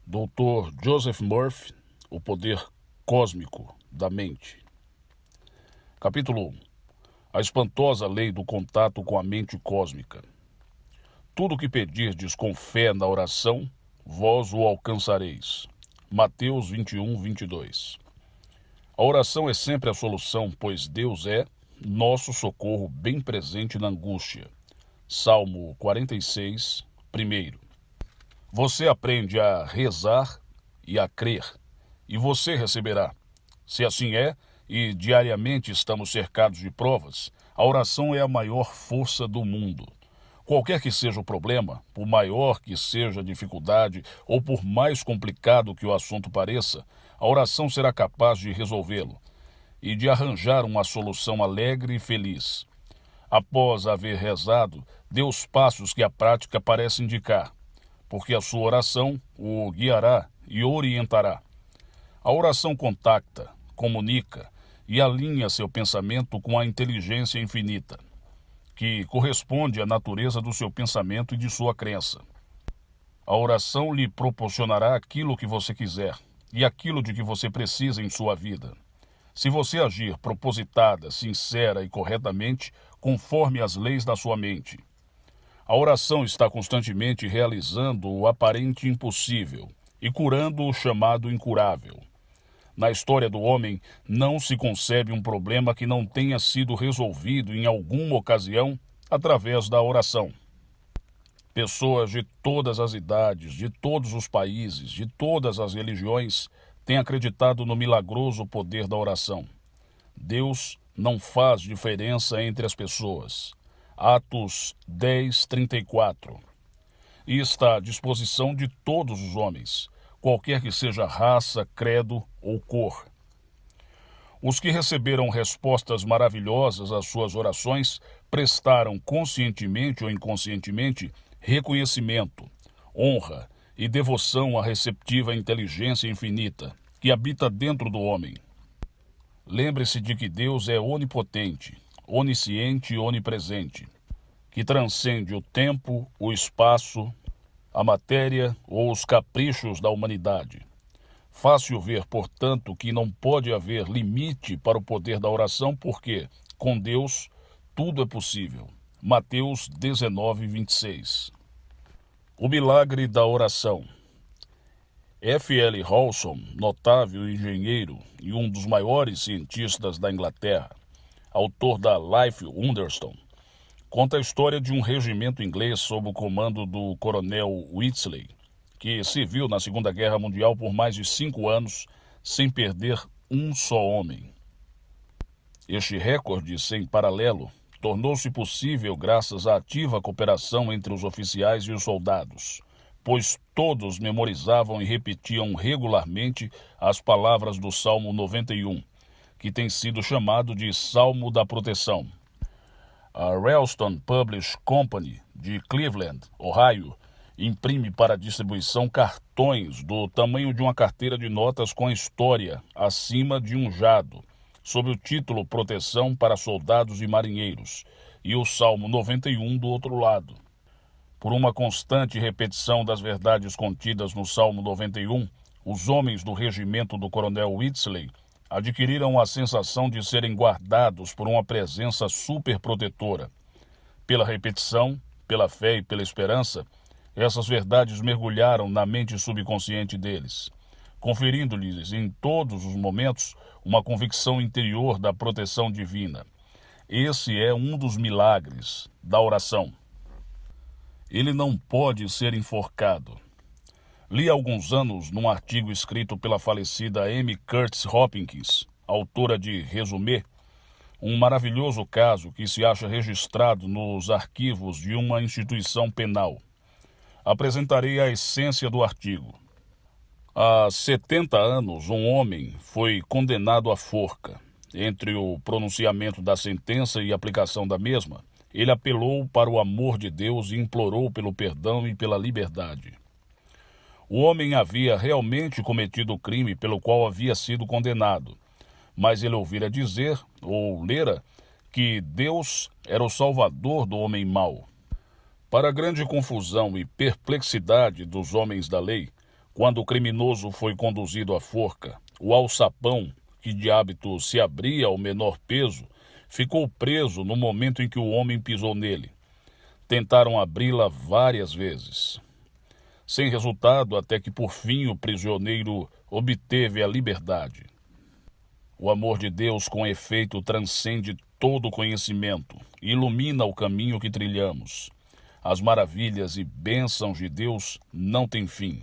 Dr. Joseph Murphy, O Poder Cósmico da Mente. Capítulo 1. A espantosa lei do contato com a mente cósmica. Tudo o que pedirdes com fé na oração, vós o alcançareis. Mateus 21, 22. A oração é sempre a solução, pois Deus é nosso socorro bem presente na angústia. Salmo 46, 1. Você aprende a rezar e a crer, e você receberá. Se assim é, e diariamente estamos cercados de provas, a oração é a maior força do mundo. Qualquer que seja o problema, por maior que seja a dificuldade ou por mais complicado que o assunto pareça, a oração será capaz de resolvê-lo e de arranjar uma solução alegre e feliz. Após haver rezado, dê os passos que a prática parece indicar, porque a sua oração o guiará e orientará. A oração contacta, comunica e alinha seu pensamento com a inteligência infinita, que corresponde à natureza do seu pensamento e de sua crença. A oração lhe proporcionará aquilo que você quiser e aquilo de que você precisa em sua vida. Se você agir propositada, sincera e corretamente, conforme as leis da sua mente. A oração está constantemente realizando o aparente impossível e curando o chamado incurável. Na história do homem, não se concebe um problema que não tenha sido resolvido em alguma ocasião através da oração. Pessoas de todas as idades, de todos os países, de todas as religiões, têm acreditado no milagroso poder da oração. Deus não faz diferença entre as pessoas. Atos 10, 34. E está à disposição de todos os homens, qualquer que seja raça, credo ou cor. Os que receberam respostas maravilhosas às suas orações prestaram conscientemente ou inconscientemente reconhecimento, honra e devoção à receptiva inteligência infinita que habita dentro do homem. Lembre-se de que Deus é onipotente, onisciente e onipresente, que transcende o tempo, o espaço, a matéria ou os caprichos da humanidade. Fácil ver, portanto, que não pode haver limite para o poder da oração, porque, com Deus, tudo é possível. Mateus 19, 26. O milagre da oração. F. L. Hawson, notável engenheiro e um dos maiores cientistas da Inglaterra, autor da Life Wonderstone, conta a história de um regimento inglês sob o comando do coronel Whitsley, que serviu na Segunda Guerra Mundial por mais de 5 anos sem perder um só homem. Este recorde sem paralelo tornou-se possível graças à ativa cooperação entre os oficiais e os soldados, pois todos memorizavam e repetiam regularmente as palavras do Salmo 91, que tem sido chamado de Salmo da Proteção. A Ralston Publishing Company, de Cleveland, Ohio, imprime para distribuição cartões do tamanho de uma carteira de notas com a história acima de um jado, sob o título Proteção para Soldados e Marinheiros, e o Salmo 91 do outro lado. Por uma constante repetição das verdades contidas no Salmo 91, os homens do regimento do coronel Whitsley adquiriram a sensação de serem guardados por uma presença superprotetora. Pela repetição, pela fé e pela esperança, essas verdades mergulharam na mente subconsciente deles, conferindo-lhes em todos os momentos uma convicção interior da proteção divina. Esse é um dos milagres da oração. Ele não pode ser enforcado. Li há alguns anos num artigo escrito pela falecida Amy Curtis Hopkins, autora de Resumé, um maravilhoso caso que se acha registrado nos arquivos de uma instituição penal. Apresentarei a essência do artigo. Há 70 anos, um homem foi condenado à forca. Entre o pronunciamento da sentença e a aplicação da mesma, ele apelou para o amor de Deus e implorou pelo perdão e pela liberdade. O homem havia realmente cometido o crime pelo qual havia sido condenado, mas ele ouvira dizer, ou lera, que Deus era o salvador do homem mau. Para a grande confusão e perplexidade dos homens da lei, Quando o criminoso foi conduzido à forca, o alçapão, que de hábito se abria ao menor peso, ficou preso no momento em que o homem pisou nele. Tentaram abri-la várias vezes, sem resultado, até que por fim o prisioneiro obteve a liberdade. O amor de Deus, com efeito, transcende todo conhecimento e ilumina o caminho que trilhamos. As maravilhas e bênçãos de Deus não têm fim.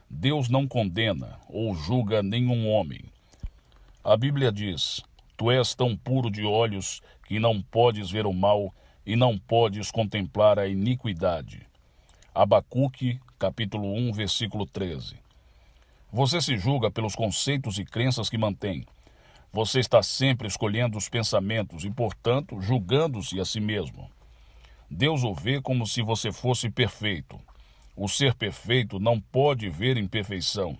Deus não condena ou julga nenhum homem. A Bíblia diz: tu és tão puro de olhos que não podes ver o mal e não podes contemplar a iniquidade. Abacuque, capítulo 1, versículo 13. Você se julga pelos conceitos e crenças que mantém. Você está sempre escolhendo os pensamentos e, portanto, julgando-se a si mesmo. Deus o vê como se você fosse perfeito. O ser perfeito não pode ver imperfeição.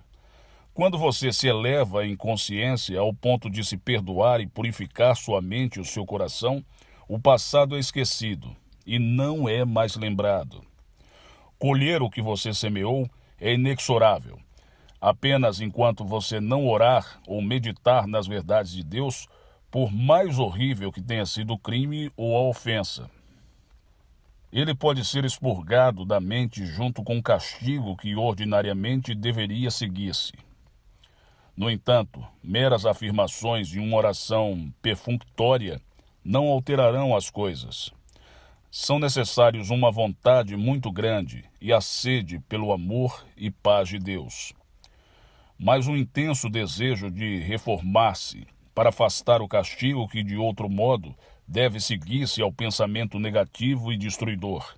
Quando você se eleva em consciência ao ponto de se perdoar e purificar sua mente e o seu coração, o passado é esquecido e não é mais lembrado. Colher o que você semeou é inexorável. Apenas enquanto você não orar ou meditar nas verdades de Deus, por mais horrível que tenha sido o crime ou a ofensa, ele pode ser expurgado da mente junto com o castigo que ordinariamente deveria seguir-se. No entanto, meras afirmações de uma oração perfunctória não alterarão as coisas. São necessários uma vontade muito grande e a sede pelo amor e paz de Deus. Mas um intenso desejo de reformar-se para afastar o castigo que, de outro modo, deve seguir-se ao pensamento negativo e destruidor.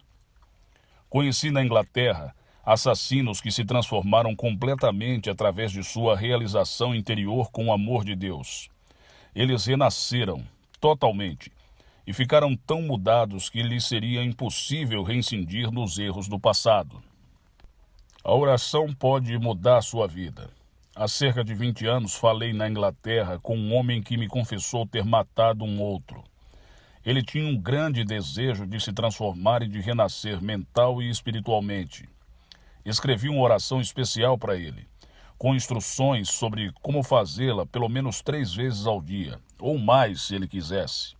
Conheci na Inglaterra assassinos que se transformaram completamente através de sua realização interior com o amor de Deus. Eles renasceram totalmente e ficaram tão mudados que lhes seria impossível reincidir nos erros do passado. A oração pode mudar sua vida. Há cerca de 20 anos falei na Inglaterra com um homem que me confessou ter matado um outro. Ele tinha um grande desejo de se transformar e de renascer mental e espiritualmente. Escrevi uma oração especial para ele, com instruções sobre como fazê-la pelo menos 3 vezes ao dia, ou mais se ele quisesse.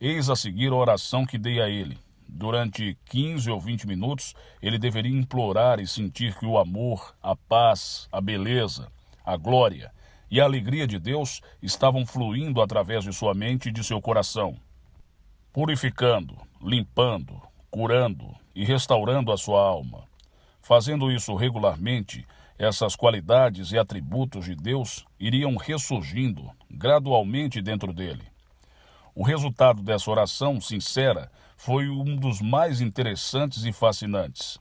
Eis a seguir a oração que dei a ele. Durante 15 ou 20 minutos, ele deveria implorar e sentir que o amor, a paz, a beleza, a glória e a alegria de Deus estavam fluindo através de sua mente e de seu coração, purificando, limpando, curando e restaurando a sua alma. Fazendo isso regularmente, essas qualidades e atributos de Deus iriam ressurgindo gradualmente dentro dele. O resultado dessa oração sincera foi um dos mais interessantes e fascinantes.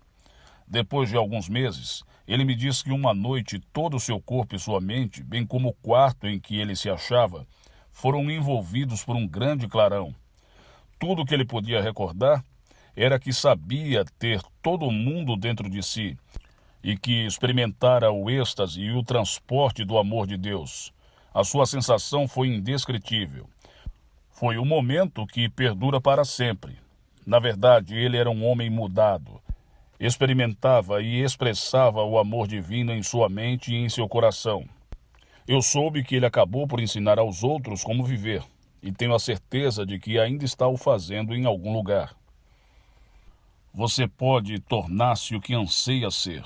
Depois de alguns meses, ele me disse que uma noite todo o seu corpo e sua mente, bem como o quarto em que ele se achava, foram envolvidos por um grande clarão. Tudo o que ele podia recordar era que sabia ter todo o mundo dentro de si e que experimentara o êxtase e o transporte do amor de Deus. A sua sensação foi indescritível. Foi um momento que perdura para sempre. Na verdade, ele era um homem mudado. Experimentava e expressava o amor divino em sua mente e em seu coração. Eu soube que ele acabou por ensinar aos outros como viver, e tenho a certeza de que ainda está o fazendo em algum lugar. Você pode tornar-se o que anseia ser.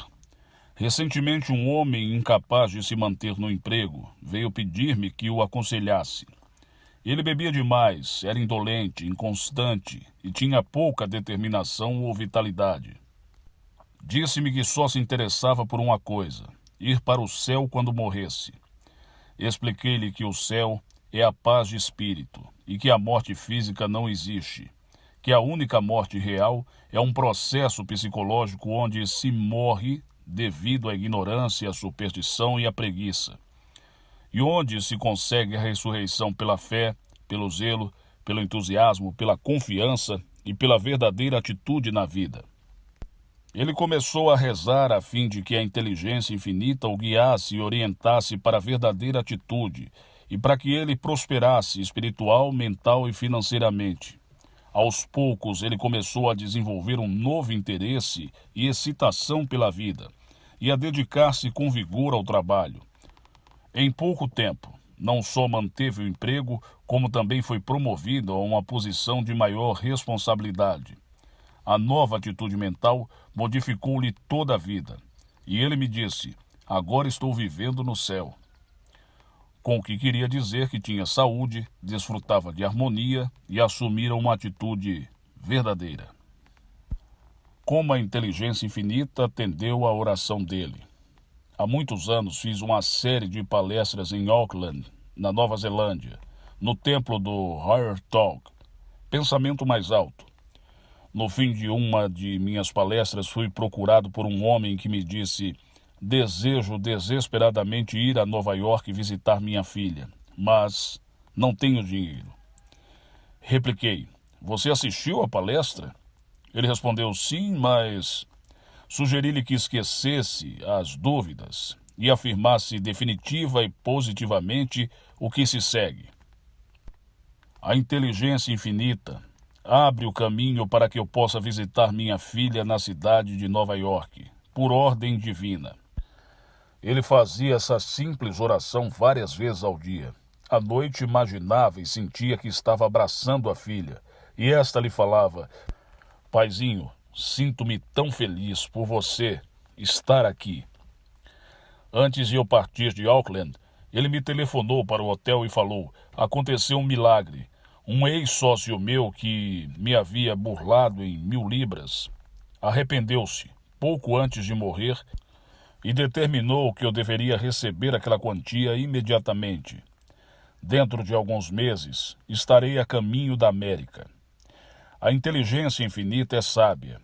Recentemente, um homem incapaz de se manter no emprego veio pedir-me que o aconselhasse. Ele bebia demais, era indolente, inconstante e tinha pouca determinação ou vitalidade. Disse-me que só se interessava por uma coisa: ir para o céu quando morresse. Expliquei-lhe que o céu é a paz de espírito e que a morte física não existe, que a única morte real é um processo psicológico onde se morre devido à ignorância, à superstição e à preguiça, e onde se consegue a ressurreição pela fé, pelo zelo, pelo entusiasmo, pela confiança e pela verdadeira atitude na vida. Ele começou a rezar a fim de que a inteligência infinita o guiasse e orientasse para a verdadeira atitude e para que ele prosperasse espiritual, mental e financeiramente. Aos poucos, ele começou a desenvolver um novo interesse e excitação pela vida, e a dedicar-se com vigor ao trabalho. Em pouco tempo, não só manteve o emprego, como também foi promovido a uma posição de maior responsabilidade. A nova atitude mental modificou-lhe toda a vida. E ele me disse: agora estou vivendo no céu. Com o que queria dizer que tinha saúde, desfrutava de harmonia e assumira uma atitude verdadeira. Como a inteligência infinita atendeu à oração dele. Há muitos anos fiz uma série de palestras em Auckland, na Nova Zelândia, no templo do Higher Talk, pensamento mais alto. No fim de uma de minhas palestras fui procurado por um homem que me disse: desejo desesperadamente ir a Nova York visitar minha filha, mas não tenho dinheiro. Repliquei: você assistiu à palestra? Ele respondeu: sim, mas sugeri-lhe que esquecesse as dúvidas e afirmasse definitiva e positivamente o que se segue. A inteligência infinita abre o caminho para que eu possa visitar minha filha na cidade de Nova York, por ordem divina. Ele fazia essa simples oração várias vezes ao dia. À noite imaginava e sentia que estava abraçando a filha, e esta lhe falava: paizinho, sinto-me tão feliz por você estar aqui. Antes de eu partir de Auckland, ele me telefonou para o hotel e falou: aconteceu um milagre. Um ex-sócio meu que me havia burlado em 1.000 libras arrependeu-se pouco antes de morrer e determinou que eu deveria receber aquela quantia imediatamente. Dentro de alguns meses, estarei a caminho da América. A inteligência infinita é sábia.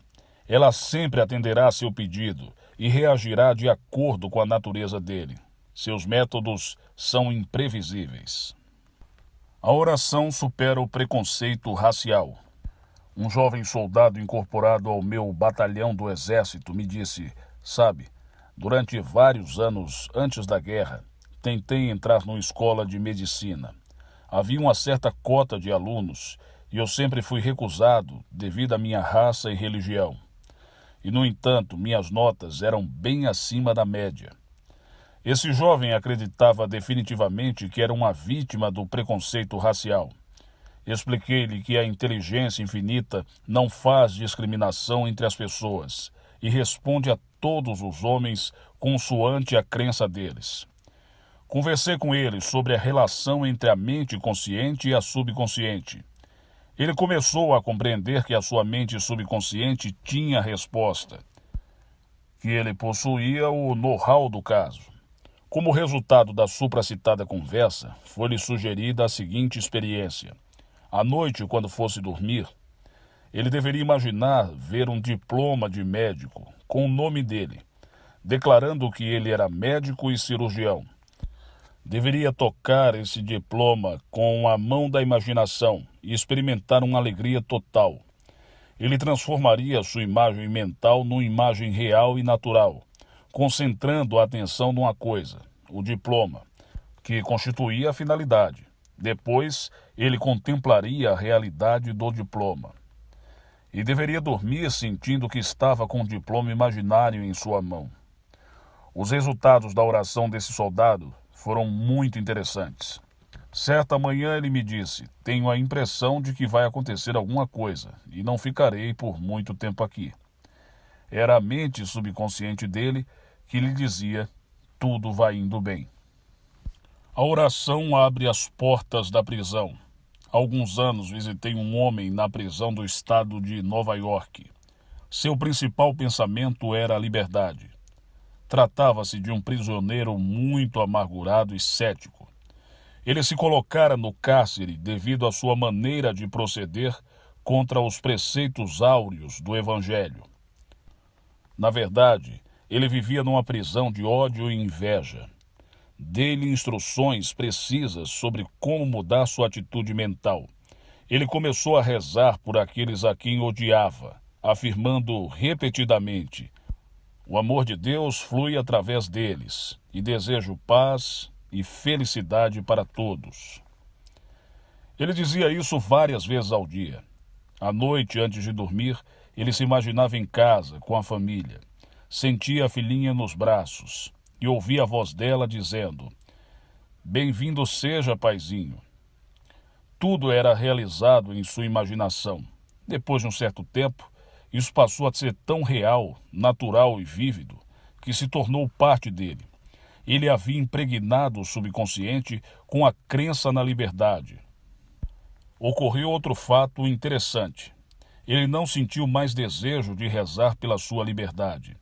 Ela sempre atenderá a seu pedido e reagirá de acordo com a natureza dele. Seus métodos são imprevisíveis. A oração supera o preconceito racial. Um jovem soldado incorporado ao meu batalhão do exército me disse: sabe, durante vários anos antes da guerra, tentei entrar numa escola de medicina. Havia uma certa cota de alunos e eu sempre fui recusado devido à minha raça e religião. E, no entanto, minhas notas eram bem acima da média. Esse jovem acreditava definitivamente que era uma vítima do preconceito racial. Expliquei-lhe que a inteligência infinita não faz discriminação entre as pessoas e responde a todos os homens consoante a crença deles. Conversei com ele sobre a relação entre a mente consciente e a subconsciente. Ele começou a compreender que a sua mente subconsciente tinha a resposta, que ele possuía o know-how do caso. Como resultado da supracitada conversa, foi-lhe sugerida a seguinte experiência. À noite, quando fosse dormir, ele deveria imaginar ver um diploma de médico com o nome dele, declarando que ele era médico e cirurgião. Deveria tocar esse diploma com a mão da imaginação e experimentar uma alegria total. Ele transformaria sua imagem mental numa imagem real e natural, concentrando a atenção numa coisa, o diploma, que constituía a finalidade. Depois, ele contemplaria a realidade do diploma. E deveria dormir sentindo que estava com o diploma imaginário em sua mão. Os resultados da oração desse soldado foram muito interessantes. Certa manhã ele me disse: tenho a impressão de que vai acontecer alguma coisa e não ficarei por muito tempo aqui. Era a mente subconsciente dele que lhe dizia: tudo vai indo bem. A oração abre as portas da prisão. Há alguns anos visitei um homem na prisão do estado de Nova York. Seu principal pensamento era a liberdade. Tratava-se de um prisioneiro muito amargurado e cético. Ele se colocara no cárcere devido à sua maneira de proceder contra os preceitos áureos do Evangelho. Na verdade, ele vivia numa prisão de ódio e inveja. Dei-lhe instruções precisas sobre como mudar sua atitude mental. Ele começou a rezar por aqueles a quem odiava, afirmando repetidamente: o amor de Deus flui através deles, e desejo paz e felicidade para todos. Ele dizia isso várias vezes ao dia. À noite, antes de dormir, ele se imaginava em casa, com a família. sentia a filhinha nos braços e ouvia a voz dela dizendo: "Bem-vindo seja, paizinho." Tudo era realizado em sua imaginação. Depois de um certo tempo, isso passou a ser tão real, natural e vívido, que se tornou parte dele. Ele havia impregnado o subconsciente com a crença na liberdade. Ocorreu outro fato interessante. Ele não sentiu mais desejo de rezar pela sua liberdade.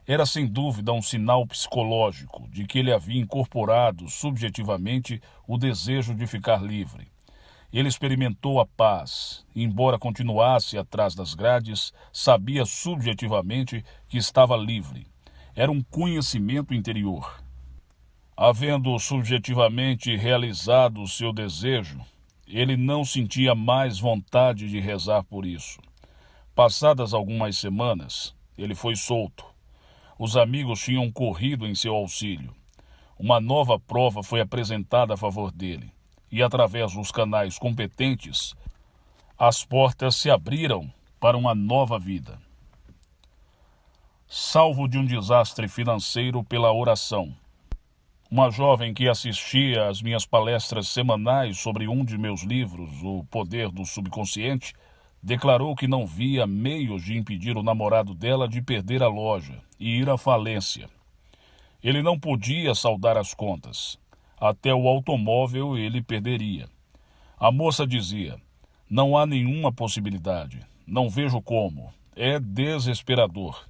Era sem dúvida um sinal psicológico de que ele havia incorporado subjetivamente o desejo de ficar livre. Ele experimentou a paz, e, embora continuasse atrás das grades, sabia subjetivamente que estava livre. Era um conhecimento interior. Havendo subjetivamente realizado o seu desejo, ele não sentia mais vontade de rezar por isso. Passadas algumas semanas, ele foi solto. Os amigos tinham corrido em seu auxílio. Uma nova prova foi apresentada a favor dele, e através dos canais competentes, as portas se abriram para uma nova vida. Salvo de um desastre financeiro pela oração. Uma jovem que assistia às minhas palestras semanais sobre um de meus livros, O Poder do Subconsciente, declarou que não via meios de impedir o namorado dela de perder a loja e ir à falência. Ele não podia saldar as contas. Até o automóvel ele perderia. A moça dizia: "Não há nenhuma possibilidade. Não vejo como. É desesperador."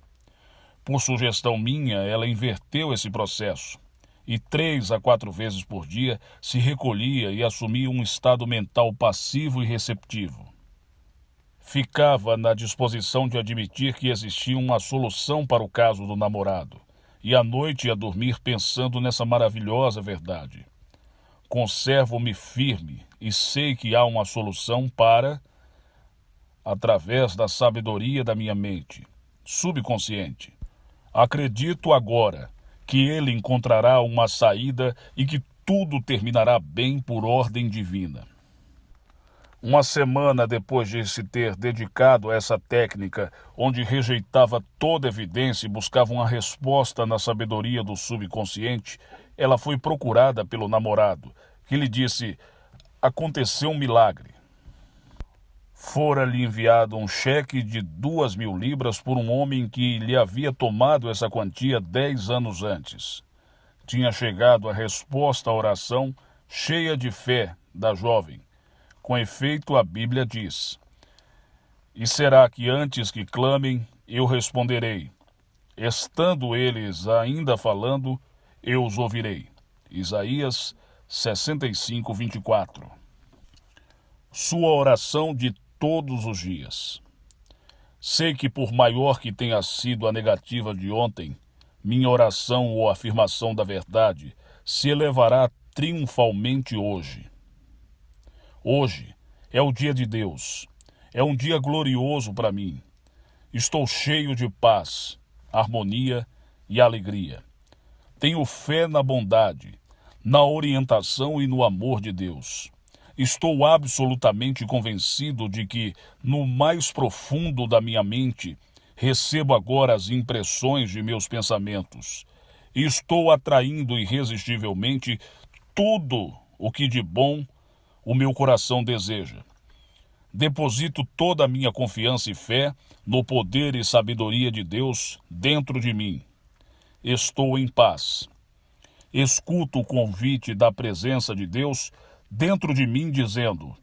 Por sugestão minha, ela inverteu esse processo. E 3 a 4 vezes por dia se recolhia e assumia um estado mental passivo e receptivo. Ficava na disposição de admitir que existia uma solução para o caso do namorado, e à noite ia dormir pensando nessa maravilhosa verdade. Conservo-me firme e sei que há uma solução através da sabedoria da minha mente subconsciente. Acredito agora que ele encontrará uma saída e que tudo terminará bem por ordem divina. Uma semana depois de se ter dedicado a essa técnica, onde rejeitava toda evidência e buscava uma resposta na sabedoria do subconsciente, ela foi procurada pelo namorado, que lhe disse: "Aconteceu um milagre." Fora-lhe enviado um cheque de 2.000 libras por um homem que lhe havia tomado essa quantia 10 anos antes. Tinha chegado a resposta à oração cheia de fé da jovem. Com efeito, a Bíblia diz: "E será que antes que clamem, eu responderei. Estando eles ainda falando, eu os ouvirei." Isaías 65, 24. Sua oração de todos os dias. Sei que por maior que tenha sido a negativa de ontem, minha oração ou afirmação da verdade se elevará triunfalmente hoje. Hoje é o dia de Deus. É um dia glorioso para mim. Estou cheio de paz, harmonia e alegria. Tenho fé na bondade, na orientação e no amor de Deus. Estou absolutamente convencido de que, no mais profundo da minha mente, recebo agora as impressões de meus pensamentos. E estou atraindo irresistivelmente tudo o que de bom o meu coração deseja. Deposito toda a minha confiança e fé no poder e sabedoria de Deus dentro de mim. Estou em paz. Escuto o convite da presença de Deus dentro de mim, dizendo: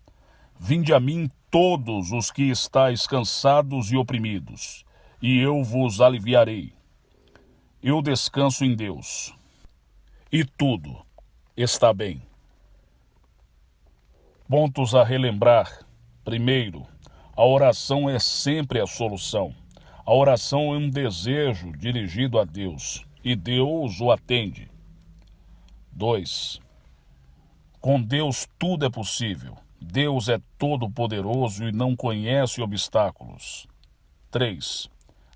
"Vinde a mim todos os que estáis cansados e oprimidos, e eu vos aliviarei." Eu descanso em Deus. E tudo está bem. Pontos a relembrar. Primeiro, a oração é sempre a solução. A oração é um desejo dirigido a Deus, e Deus o atende. 2. Com Deus tudo é possível. Deus é todo-poderoso e não conhece obstáculos. 3.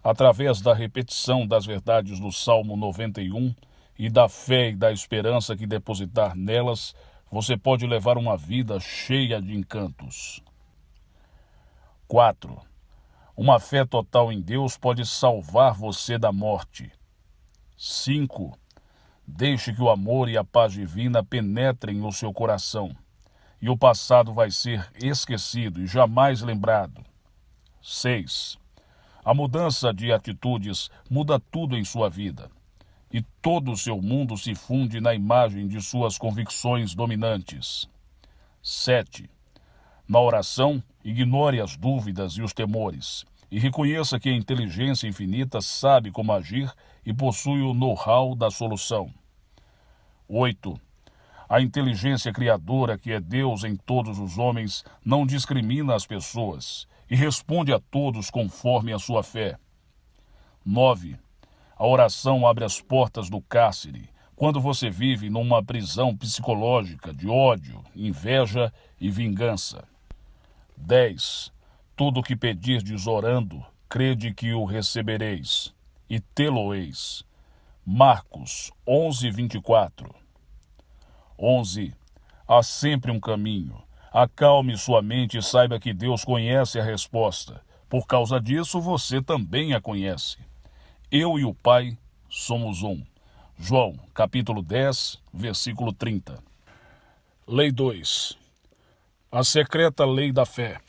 Através da repetição das verdades do Salmo 91 e da fé e da esperança que depositar nelas, você pode levar uma vida cheia de encantos. 4. Uma fé total em Deus pode salvar você da morte. 5. Deixe que o amor e a paz divina penetrem o seu coração, e o passado vai ser esquecido e jamais lembrado. 6. A mudança de atitudes muda tudo em sua vida, e todo o seu mundo se funde na imagem de suas convicções dominantes. 7. Na oração, ignore as dúvidas e os temores, e reconheça que a inteligência infinita sabe como agir e possui o know-how da solução. 8. A inteligência criadora, que é Deus em todos os homens, não discrimina as pessoas e responde a todos conforme a sua fé. 9. A oração abre as portas do cárcere, quando você vive numa prisão psicológica de ódio, inveja e vingança. 10. Tudo o que pedirdes orando, crede que o recebereis, e tê-lo-eis. Marcos 11:24. 11. Há sempre um caminho. Acalme sua mente e saiba que Deus conhece a resposta. Por causa disso, você também a conhece. Eu e o Pai somos um. João, capítulo 10, versículo 30. Lei 2. A secreta lei da fé.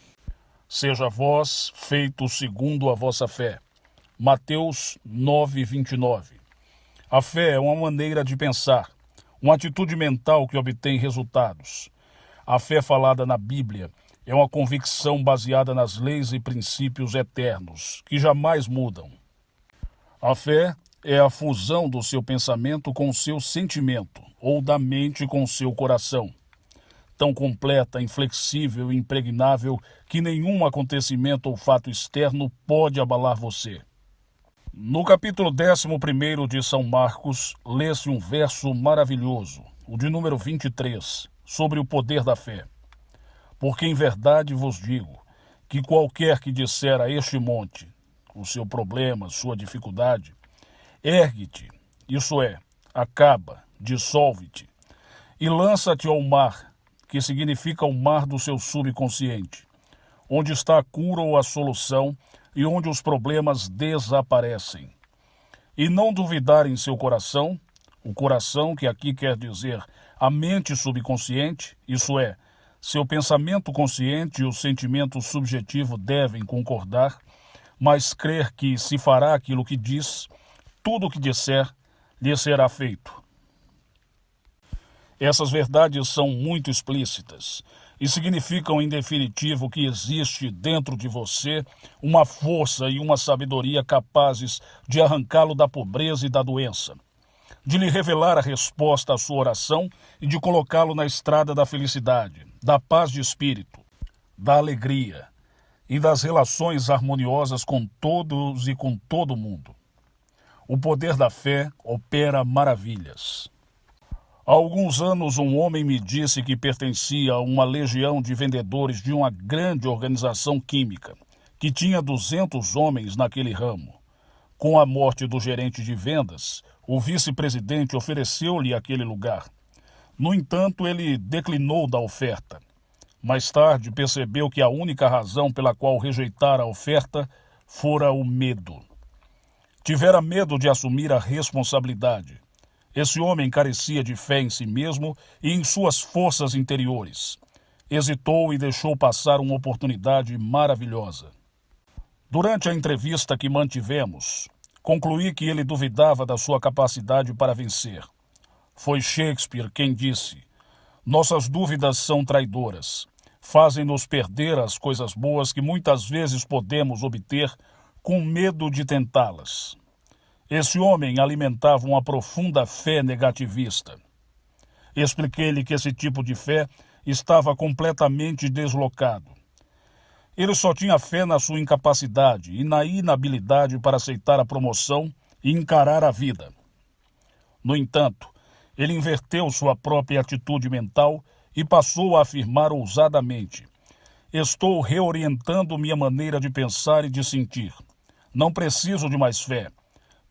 Seja vós feito segundo a vossa fé. Mateus 9:29. A fé é uma maneira de pensar, uma atitude mental que obtém resultados. A fé falada na Bíblia é uma convicção baseada nas leis e princípios eternos, que jamais mudam. A fé é a fusão do seu pensamento com o seu sentimento, ou da mente com o seu coração. Tão completa, inflexível e impregnável que nenhum acontecimento ou fato externo pode abalar você. No capítulo 11º de São Marcos, lê-se um verso maravilhoso, o de número 23, sobre o poder da fé. Porque em verdade vos digo, que qualquer que disser a este monte, o seu problema, sua dificuldade, ergue-te, isso é, acaba, dissolve-te, e lança-te ao mar, que significa o mar do seu subconsciente, onde está a cura ou a solução e onde os problemas desaparecem. E não duvidar em seu coração, o coração que aqui quer dizer a mente subconsciente, isso é, seu pensamento consciente e o sentimento subjetivo devem concordar, mas crer que se fará aquilo que diz, tudo o que disser lhe será feito. Essas verdades são muito explícitas e significam, em definitivo, que existe dentro de você uma força e uma sabedoria capazes de arrancá-lo da pobreza e da doença, de lhe revelar a resposta à sua oração e de colocá-lo na estrada da felicidade, da paz de espírito, da alegria e das relações harmoniosas com todos e com todo mundo. O poder da fé opera maravilhas. Há alguns anos, um homem me disse que pertencia a uma legião de vendedores de uma grande organização química, que tinha 200 homens naquele ramo. Com a morte do gerente de vendas, o vice-presidente ofereceu-lhe aquele lugar. No entanto, ele declinou da oferta. Mais tarde, percebeu que a única razão pela qual rejeitara a oferta fora o medo. Tivera medo de assumir a responsabilidade. Esse homem carecia de fé em si mesmo e em suas forças interiores. Hesitou e deixou passar uma oportunidade maravilhosa. Durante a entrevista que mantivemos, concluí que ele duvidava da sua capacidade para vencer. Foi Shakespeare quem disse: nossas dúvidas são traidoras, fazem-nos perder as coisas boas que muitas vezes podemos obter com medo de tentá-las. Esse homem alimentava uma profunda fé negativista. Expliquei-lhe que esse tipo de fé estava completamente deslocado. Ele só tinha fé na sua incapacidade e na inabilidade para aceitar a promoção e encarar a vida. No entanto, ele inverteu sua própria atitude mental e passou a afirmar ousadamente: estou reorientando minha maneira de pensar e de sentir. Não preciso de mais fé.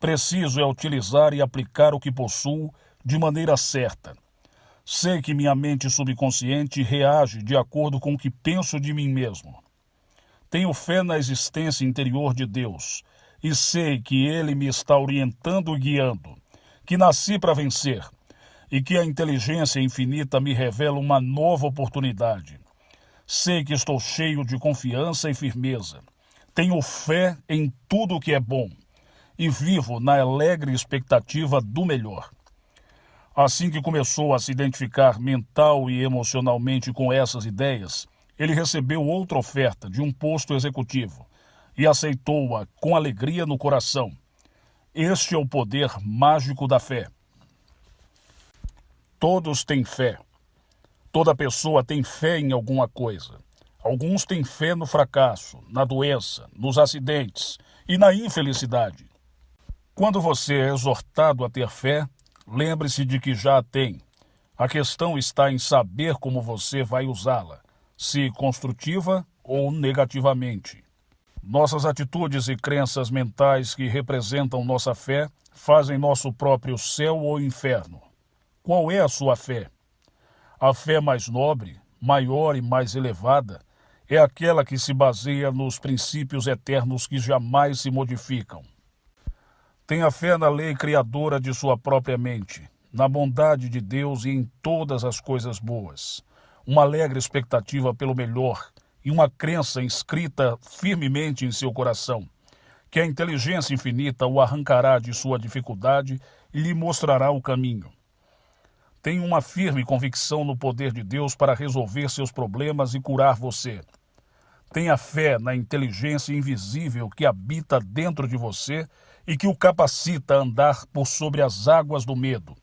Preciso é utilizar e aplicar o que possuo de maneira certa. Sei que minha mente subconsciente reage de acordo com o que penso de mim mesmo. Tenho fé na existência interior de Deus e sei que Ele me está orientando e guiando, que nasci para vencer e que a inteligência infinita me revela uma nova oportunidade. Sei que estou cheio de confiança e firmeza. Tenho fé em tudo o que é bom e vivo na alegre expectativa do melhor. Assim que começou a se identificar mental e emocionalmente com essas ideias, ele recebeu outra oferta de um posto executivo e aceitou-a com alegria no coração. Este é o poder mágico da fé. Todos têm fé. Toda pessoa tem fé em alguma coisa. Alguns têm fé no fracasso, na doença, nos acidentes e na infelicidade. Quando você é exortado a ter fé, lembre-se de que já a tem. A questão está em saber como você vai usá-la, se construtiva ou negativamente. Nossas atitudes e crenças mentais que representam nossa fé fazem nosso próprio céu ou inferno. Qual é a sua fé? A fé mais nobre, maior e mais elevada é aquela que se baseia nos princípios eternos que jamais se modificam. Tenha fé na lei criadora de sua própria mente, na bondade de Deus e em todas as coisas boas. Uma alegre expectativa pelo melhor e uma crença inscrita firmemente em seu coração, que a inteligência infinita o arrancará de sua dificuldade e lhe mostrará o caminho. Tenha uma firme convicção no poder de Deus para resolver seus problemas e curar você. Tenha fé na inteligência invisível que habita dentro de você e que o capacita a andar por sobre as águas do medo,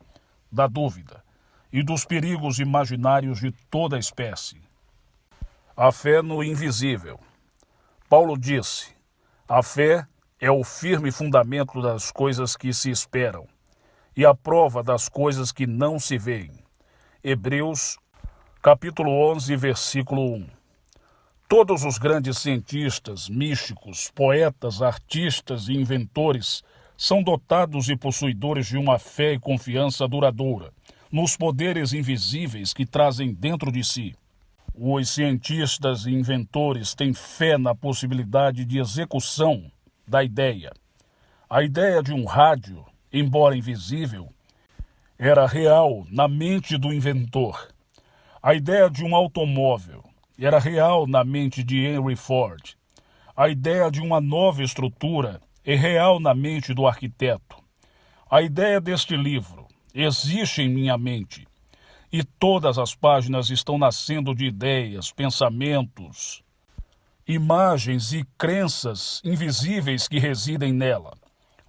da dúvida e dos perigos imaginários de toda espécie. A fé no invisível. Paulo disse: a fé é o firme fundamento das coisas que se esperam e a prova das coisas que não se veem. Hebreus, capítulo 11, versículo 1. Todos os grandes cientistas, místicos, poetas, artistas e inventores são dotados e possuidores de uma fé e confiança duradoura nos poderes invisíveis que trazem dentro de si. Os cientistas e inventores têm fé na possibilidade de execução da ideia. A ideia de um rádio, embora invisível, era real na mente do inventor. A ideia de um automóvel era real na mente de Henry Ford. A ideia de uma nova estrutura é real na mente do arquiteto. A ideia deste livro existe em minha mente. E todas as páginas estão nascendo de ideias, pensamentos, imagens e crenças invisíveis que residem nela.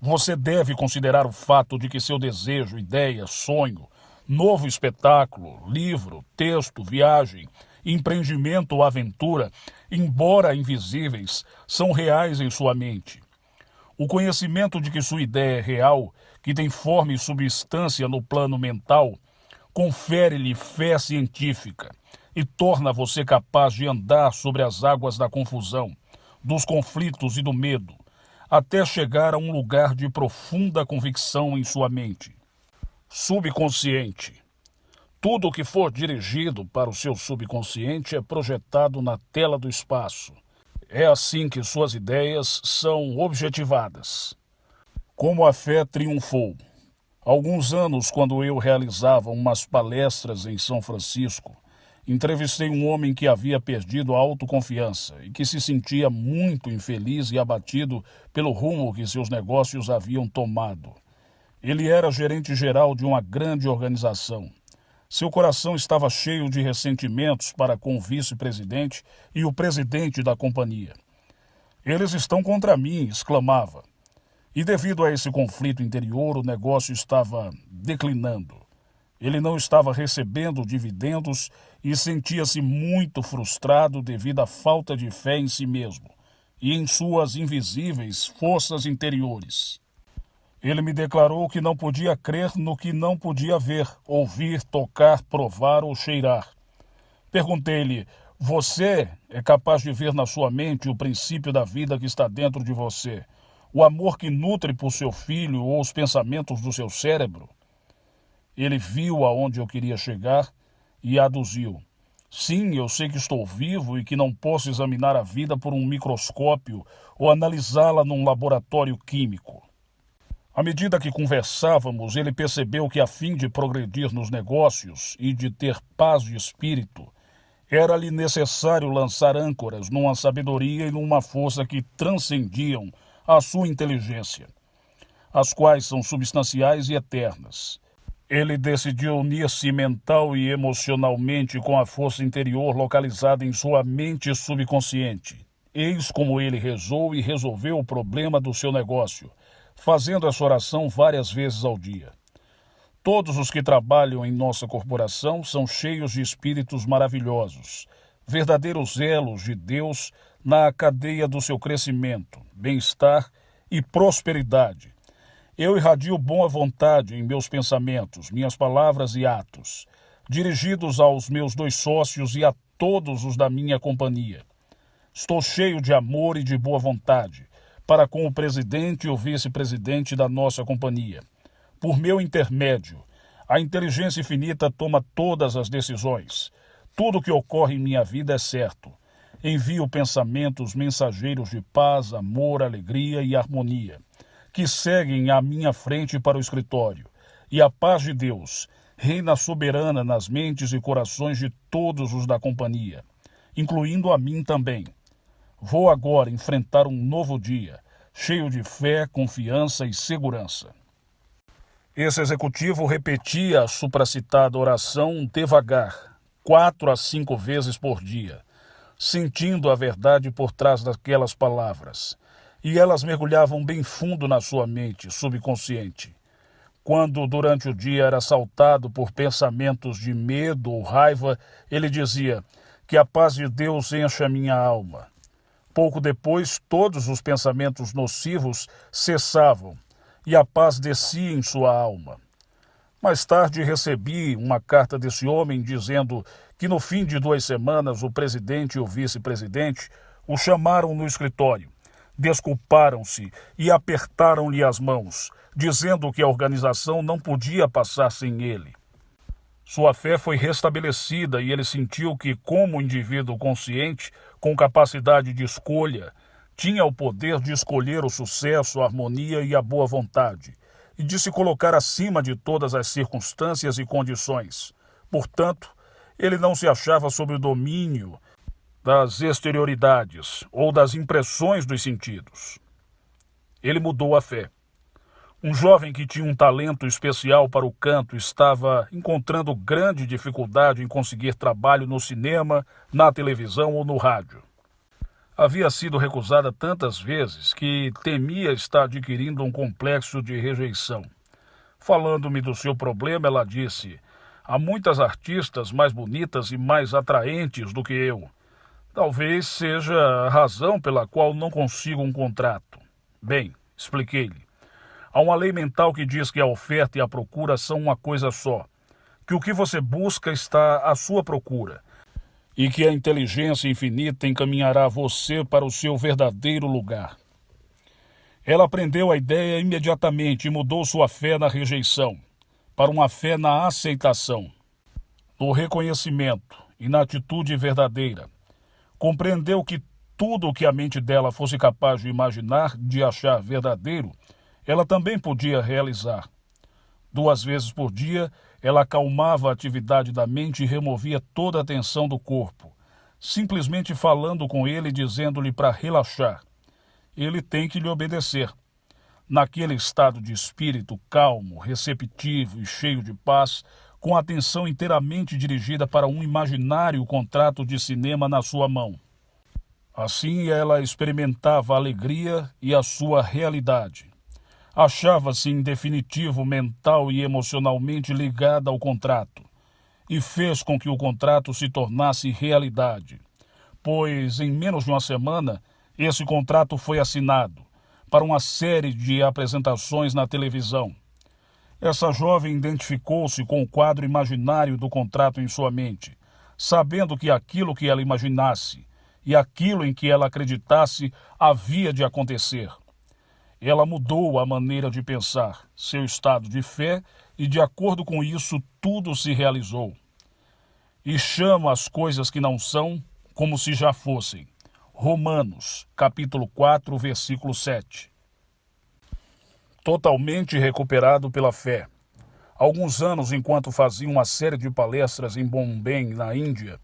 Você deve considerar o fato de que seu desejo, ideia, sonho, novo espetáculo, livro, texto, viagem, empreendimento ou aventura, embora invisíveis, são reais em sua mente. O conhecimento de que sua ideia é real, que tem forma e substância no plano mental, confere-lhe fé científica e torna você capaz de andar sobre as águas da confusão, dos conflitos e do medo, até chegar a um lugar de profunda convicção em sua mente. Subconsciente. Tudo o que for dirigido para o seu subconsciente é projetado na tela do espaço. É assim que suas ideias são objetivadas. Como a fé triunfou. Há alguns anos, quando eu realizava umas palestras em São Francisco, entrevistei um homem que havia perdido a autoconfiança e que se sentia muito infeliz e abatido pelo rumo que seus negócios haviam tomado. Ele era gerente geral de uma grande organização. Seu coração estava cheio de ressentimentos para com o vice-presidente e o presidente da companhia. "Eles estão contra mim", exclamava. E devido a esse conflito interior, o negócio estava declinando. Ele não estava recebendo dividendos e sentia-se muito frustrado devido à falta de fé em si mesmo e em suas invisíveis forças interiores. Ele me declarou que não podia crer no que não podia ver, ouvir, tocar, provar ou cheirar. Perguntei-lhe: "Você é capaz de ver na sua mente o princípio da vida que está dentro de você? O amor que nutre por seu filho ou os pensamentos do seu cérebro?" Ele viu aonde eu queria chegar e aduziu: Sim, eu sei que estou vivo e que não posso examinar a vida por um microscópio ou analisá-la num laboratório químico. À medida que conversávamos, ele percebeu que, a fim de progredir nos negócios e de ter paz de espírito, era-lhe necessário lançar âncoras numa sabedoria e numa força que transcendiam a sua inteligência, as quais são substanciais e eternas. Ele decidiu unir-se mental e emocionalmente com a força interior localizada em sua mente subconsciente. Eis como ele rezou e resolveu o problema do seu negócio, fazendo essa oração várias vezes ao dia. Todos os que trabalham em nossa corporação são cheios de espíritos maravilhosos, verdadeiros elos de Deus na cadeia do seu crescimento, bem-estar e prosperidade. Eu irradio boa vontade em meus pensamentos, minhas palavras e atos, dirigidos aos meus 2 sócios e a todos os da minha companhia. Estou cheio de amor e de boa vontade para com o presidente e o vice-presidente da nossa companhia. Por meu intermédio, a inteligência infinita toma todas as decisões. Tudo o que ocorre em minha vida é certo. Envio pensamentos mensageiros de paz, amor, alegria e harmonia, que seguem à minha frente para o escritório. E a paz de Deus reina soberana nas mentes e corações de todos os da companhia, incluindo a mim também. Vou agora enfrentar um novo dia, cheio de fé, confiança e segurança. Esse executivo repetia a supracitada oração devagar, 4 a 5 vezes por dia, sentindo a verdade por trás daquelas palavras, e elas mergulhavam bem fundo na sua mente subconsciente. Quando, durante o dia, era assaltado por pensamentos de medo ou raiva, ele dizia: que a paz de Deus encha minha alma. Pouco depois, todos os pensamentos nocivos cessavam e a paz descia em sua alma. Mais tarde recebi uma carta desse homem dizendo que no fim de 2 semanas o presidente e o vice-presidente o chamaram no escritório, desculparam-se e apertaram-lhe as mãos, dizendo que a organização não podia passar sem ele. Sua fé foi restabelecida e ele sentiu que, como indivíduo consciente, com capacidade de escolha, tinha o poder de escolher o sucesso, a harmonia e a boa vontade, e de se colocar acima de todas as circunstâncias e condições. Portanto, ele não se achava sob o domínio das exterioridades ou das impressões dos sentidos. Ele mudou a fé. Um jovem que tinha um talento especial para o canto estava encontrando grande dificuldade em conseguir trabalho no cinema, na televisão ou no rádio. Havia sido recusada tantas vezes que temia estar adquirindo um complexo de rejeição. Falando-me do seu problema, ela disse: há muitas artistas mais bonitas e mais atraentes do que eu. Talvez seja a razão pela qual não consigo um contrato. Bem, expliquei-lhe. Há uma lei mental que diz que a oferta e a procura são uma coisa só, que o que você busca está à sua procura, e que a inteligência infinita encaminhará você para o seu verdadeiro lugar. Ela aprendeu a ideia imediatamente e mudou sua fé na rejeição para uma fé na aceitação, no reconhecimento e na atitude verdadeira. Compreendeu que tudo o que a mente dela fosse capaz de imaginar, de achar verdadeiro, ela também podia realizar. 2 vezes por dia, ela acalmava a atividade da mente e removia toda a tensão do corpo, simplesmente falando com ele e dizendo-lhe para relaxar. Ele tem que lhe obedecer. Naquele estado de espírito calmo, receptivo e cheio de paz, com a atenção inteiramente dirigida para um imaginário contrato de cinema na sua mão. Assim ela experimentava a alegria e a sua realidade. Achava-se em definitivo mental e emocionalmente ligada ao contrato, e fez com que o contrato se tornasse realidade, pois em menos de uma semana esse contrato foi assinado para uma série de apresentações na televisão. Essa jovem identificou-se com o quadro imaginário do contrato em sua mente, sabendo que aquilo que ela imaginasse e aquilo em que ela acreditasse havia de acontecer. Ela mudou a maneira de pensar, seu estado de fé, e de acordo com isso tudo se realizou. e chama as coisas que não são como se já fossem. Romanos, capítulo 4, versículo 7. Totalmente recuperado pela fé. Há alguns anos, enquanto fazia uma série de palestras em Bombay, na Índia,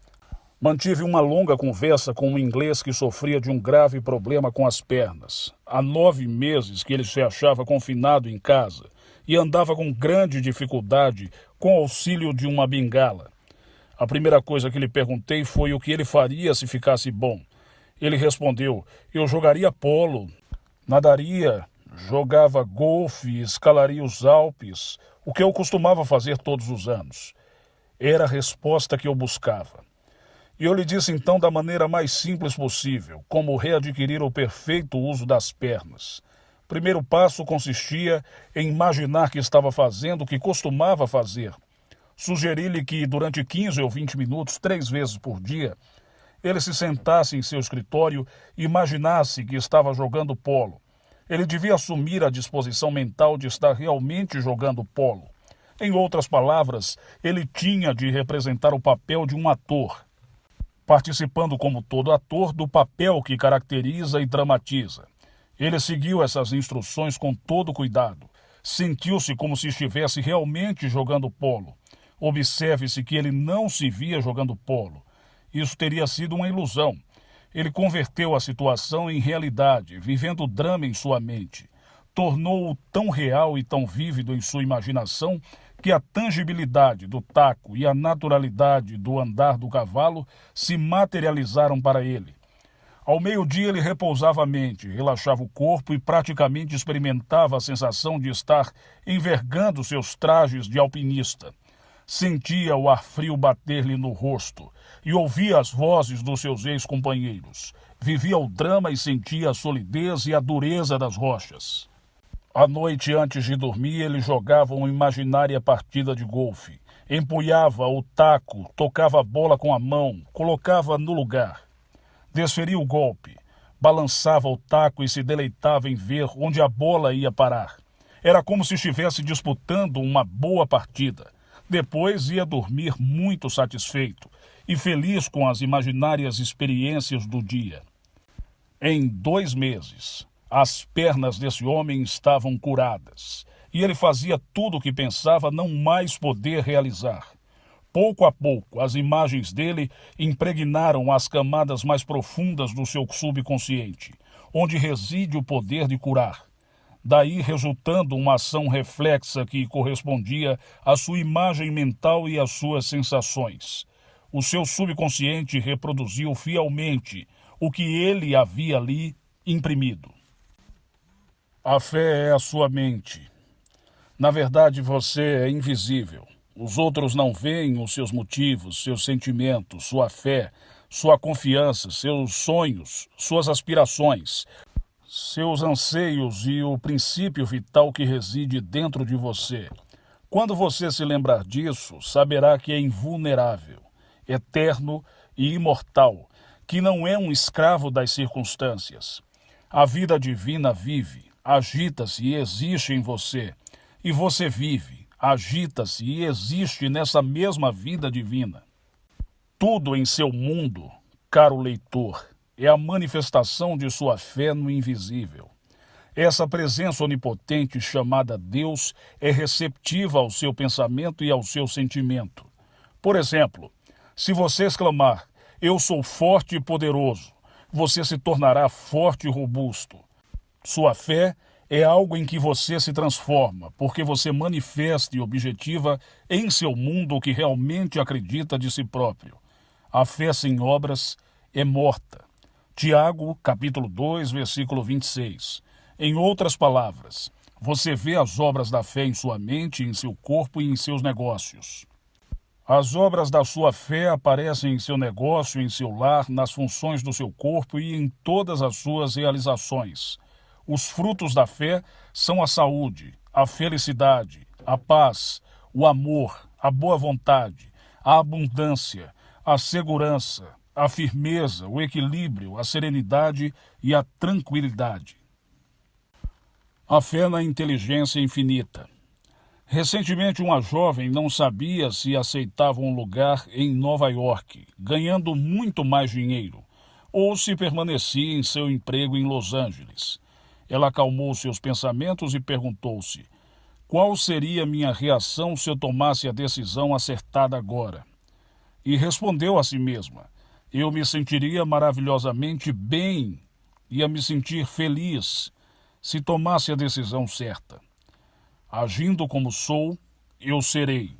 mantive uma longa conversa com um inglês que sofria de um grave problema com as pernas. Há 9 meses que ele se achava confinado em casa e andava com grande dificuldade com auxílio de uma bengala. A primeira coisa que lhe perguntei foi o que ele faria se ficasse bom. Ele respondeu: eu jogaria polo, nadaria, jogava golfe, escalaria os Alpes, o que eu costumava fazer todos os anos. Era a resposta que eu buscava. E eu lhe disse então da maneira mais simples possível, como readquirir o perfeito uso das pernas. O primeiro passo consistia em imaginar que estava fazendo o que costumava fazer. Sugeri-lhe que durante 15 ou 20 minutos, 3 vezes por dia, ele se sentasse em seu escritório e imaginasse que estava jogando polo. Ele devia assumir a disposição mental de estar realmente jogando polo. Em outras palavras, ele tinha de representar o papel de um ator, participando como todo ator do papel que caracteriza e dramatiza. Ele seguiu essas instruções com todo cuidado. Sentiu-se como se estivesse realmente jogando polo. Observe-se que ele não se via jogando polo. Isso teria sido uma ilusão. Ele converteu a situação em realidade, vivendo o drama em sua mente. Tornou-o tão real e tão vívido em sua imaginação que a tangibilidade do taco e a naturalidade do andar do cavalo se materializaram para ele. Ao meio-dia ele repousava a mente, relaxava o corpo e praticamente experimentava a sensação de estar envergando seus trajes de alpinista. Sentia o ar frio bater-lhe no rosto e ouvia as vozes dos seus ex-companheiros. Vivia o drama e sentia a solidez e a dureza das rochas. À noite, antes de dormir, ele jogava uma imaginária partida de golfe. Empunhava o taco, tocava a bola com a mão, colocava no lugar. Desferia o golpe, balançava o taco e se deleitava em ver onde a bola ia parar. Era como se estivesse disputando uma boa partida. Depois ia dormir muito satisfeito e feliz com as imaginárias experiências do dia. Em 2 meses, as pernas desse homem estavam curadas e ele fazia tudo o que pensava não mais poder realizar. Pouco a pouco, as imagens dele impregnaram as camadas mais profundas do seu subconsciente, onde reside o poder de curar. Daí resultando uma ação reflexa que correspondia à sua imagem mental e às suas sensações. O seu subconsciente reproduziu fielmente o que ele havia ali imprimido. A fé é a sua mente. Na verdade, você é invisível. Os outros não veem os seus motivos, seus sentimentos, sua fé, sua confiança, seus sonhos, suas aspirações, seus anseios e o princípio vital que reside dentro de você. Quando você se lembrar disso, saberá que é invulnerável, eterno e imortal, que não é um escravo das circunstâncias. A vida divina vive, agita-se e existe em você, e você vive, agita-se e existe nessa mesma vida divina. Tudo em seu mundo, caro leitor, é a manifestação de sua fé no invisível. Essa presença onipotente chamada Deus é receptiva ao seu pensamento e ao seu sentimento. Por exemplo, se você exclamar, eu sou forte e poderoso, você se tornará forte e robusto. Sua fé é algo em que você se transforma, porque você manifesta e objetiva em seu mundo o que realmente acredita de si próprio. A fé sem obras é morta. Tiago, capítulo 2, versículo 26. Em outras palavras, você vê as obras da fé em sua mente, em seu corpo e em seus negócios. As obras da sua fé aparecem em seu negócio, em seu lar, nas funções do seu corpo e em todas as suas realizações. Os frutos da fé são a saúde, a felicidade, a paz, o amor, a boa vontade, a abundância, a segurança, a firmeza, o equilíbrio, a serenidade e a tranquilidade. A fé na inteligência infinita. Recentemente, uma jovem não sabia se aceitava um lugar em Nova York, ganhando muito mais dinheiro, ou se permanecia em seu emprego em Los Angeles. Ela acalmou seus pensamentos e perguntou-se: qual seria minha reação se eu tomasse a decisão acertada agora? E respondeu a si mesma: eu me sentiria maravilhosamente bem, ia me sentir feliz se tomasse a decisão certa. Agindo como sou, eu serei.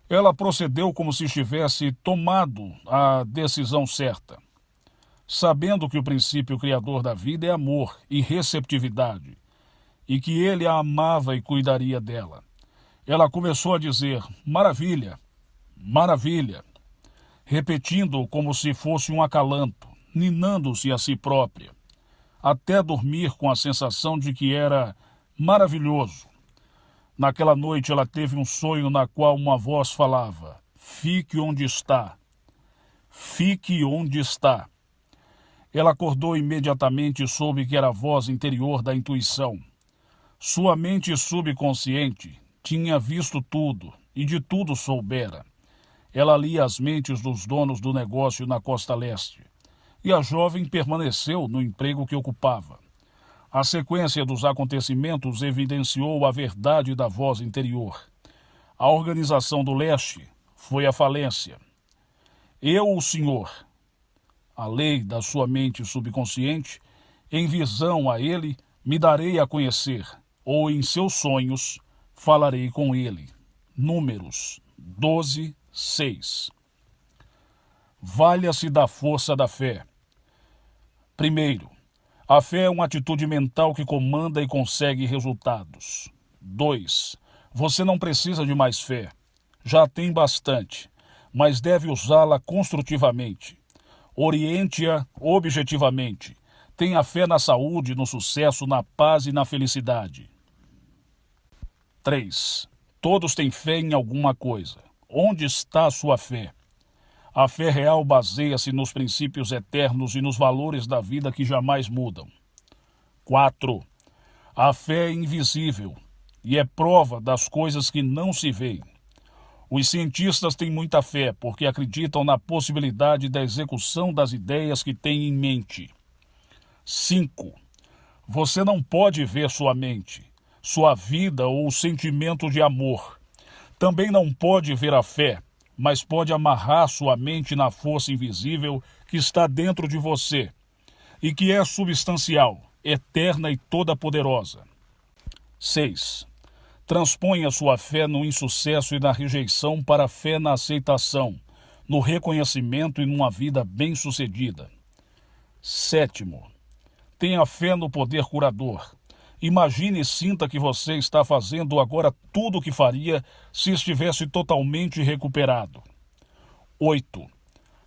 Ela procedeu como se estivesse tomado a decisão certa, sabendo que o princípio criador da vida é amor e receptividade, e que ele a amava e cuidaria dela. Ela começou a dizer: maravilha, maravilha, repetindo como se fosse um acalanto, ninando-se a si própria, até dormir com a sensação de que era maravilhoso. Naquela noite ela teve um sonho na qual uma voz falava: fique onde está, fique onde está. Ela acordou imediatamente e soube que era a voz interior da intuição. Sua mente subconsciente tinha visto tudo e de tudo soubera. Ela lia as mentes dos donos do negócio na costa leste, e a jovem permaneceu no emprego que ocupava. A sequência dos acontecimentos evidenciou a verdade da voz interior. A organização do leste foi à falência. Eu, o Senhor, a lei da sua mente subconsciente, em visão a ele, me darei a conhecer, ou em seus sonhos falarei com ele. Números 12, 6. Valha-se da força da fé. Primeiro, a fé é uma atitude mental que comanda e consegue resultados. 2. Você não precisa de mais fé. Já tem bastante, mas deve usá-la construtivamente. Oriente-a objetivamente. Tenha fé na saúde, no sucesso, na paz e na felicidade. 3. Todos têm fé em alguma coisa. Onde está a sua fé? A fé real baseia-se nos princípios eternos e nos valores da vida que jamais mudam. 4. A fé é invisível e é prova das coisas que não se veem. Os cientistas têm muita fé porque acreditam na possibilidade da execução das ideias que têm em mente. 5. Você não pode ver sua mente, sua vida ou o sentimento de amor. Também não pode ver a fé, mas pode amarrar sua mente na força invisível que está dentro de você e que é substancial, eterna e toda-poderosa. 6. Transponha sua fé no insucesso e na rejeição para a fé na aceitação, no reconhecimento e numa vida bem-sucedida. 7. Tenha fé no poder curador. Imagine e sinta que você está fazendo agora tudo o que faria se estivesse totalmente recuperado. 8.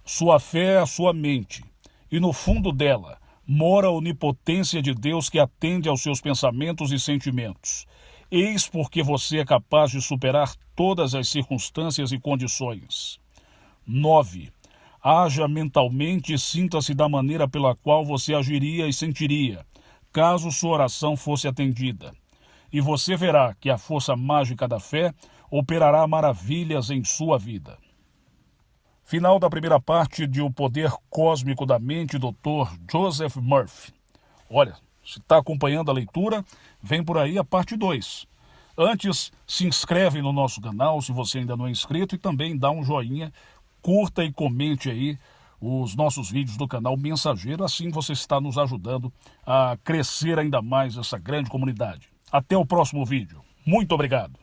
Sua fé é a sua mente, e no fundo dela mora a onipotência de Deus que atende aos seus pensamentos e sentimentos. Eis porque você é capaz de superar todas as circunstâncias e condições. 9. Haja mentalmente e sinta-se da maneira pela qual você agiria e sentiria, caso sua oração fosse atendida. E você verá que a força mágica da fé operará maravilhas em sua vida. Final da primeira parte de O Poder Cósmico da Mente, Dr. Joseph Murphy. Olha, se está acompanhando a leitura, vem por aí a parte 2. Antes, se inscreve no nosso canal se você ainda não é inscrito e também dá um joinha, curta e comente aí os nossos vídeos do canal Mensageiro, assim você está nos ajudando a crescer ainda mais essa grande comunidade. Até o próximo vídeo. Muito obrigado.